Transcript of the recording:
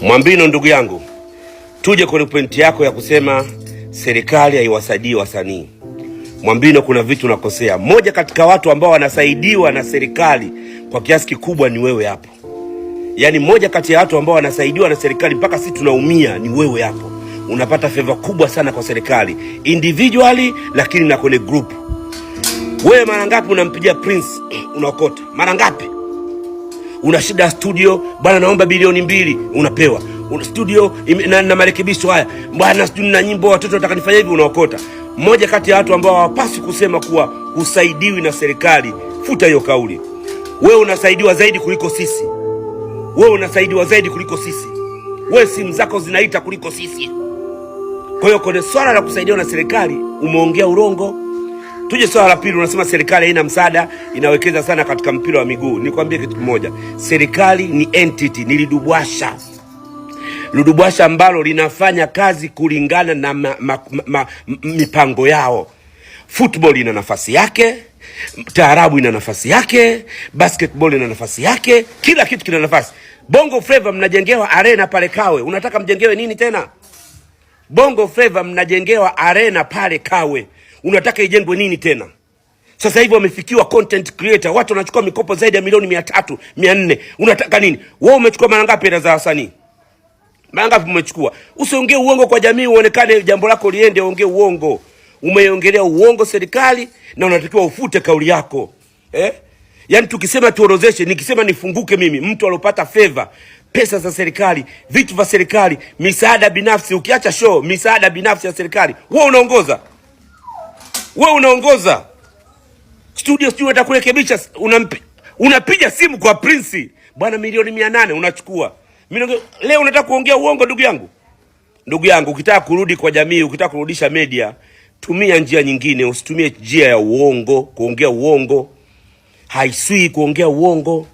Mwambino ndugu yangu, tuje kwenye pointi yako ya kusema serikali haiwasaidii wasanii. Mwambino, kuna vitu unakosea. Moja katika watu ambao wanasaidiwa na serikali kwa kiasi kikubwa ni wewe hapo. Yaani moja kati ya watu ambao wanasaidiwa na serikali mpaka sisi tunaumia ni wewe hapo. Unapata favor kubwa sana kwa serikali, individually lakini na kwenye group. Wewe mara ngapi unampigia Prince unaokota? Mara ngapi? Una shida studio, bwana naomba bilioni 2, unapewa. Una studio na marekebisho haya, bwana studio na nyimbo watoto watakanifanya hivi, unaokota. Mmoja kati ya watu ambao hawapaswi kusema kuwa usaidiwi na serikali, futa hiyo kauli. Wewe unasaidiwa zaidi kuliko sisi. Wewe unasaidiwa zaidi kuliko sisi. Wewe simu zako zinaita kuliko sisi. Kwa hiyo kwenye swala la kusaidiwa na serikali umeongea urongo. Tuje swala la pili, unasema serikali haina msaada, inawekeza sana katika mpira wa miguu. Nikwambie kitu kimoja, serikali ni entity, ni lidubwasha. Ludubwasha ambalo linafanya kazi kulingana na mipango yao. Football ina nafasi yake, taarabu ina nafasi yake, basketball ina nafasi yake, kila kitu kina nafasi. Bongo Flava mnajengewa arena pale Kawe. Unataka mjengewe nini tena? Bongo Flava mnajengewa arena pale Kawe. Unataka ijengwe nini tena? Sasa hivi wamefikiwa content creator. Watu wanachukua mikopo zaidi ya milioni 300, 400. Unataka nini? Wewe umechukua mara ngapi hela za wasanii? Mara ngapi umechukua? Usiongee uongo kwa jamii uonekane jambo lako liende, ongea uongo. Umeongelea uongo serikali na unatakiwa ufute kauli yako. Yaani tukisema tuorozeshe, nikisema nifunguke mimi, mtu alopata favor, pesa za serikali, vitu vya serikali, misaada binafsi, ukiacha show, misaada binafsi ya serikali, wewe unaongoza. Wewe unaongoza. Studio atakurekebisha, unapiga simu kwa Prince, bwana milioni 800 unachukua. Leo unataka kuongea uongo ndugu yangu? Ndugu yangu, ukitaka kurudi kwa jamii, ukitaka kurudisha media, tumia njia nyingine, usitumie njia ya uongo, kuongea uongo. Haisui kuongea uongo.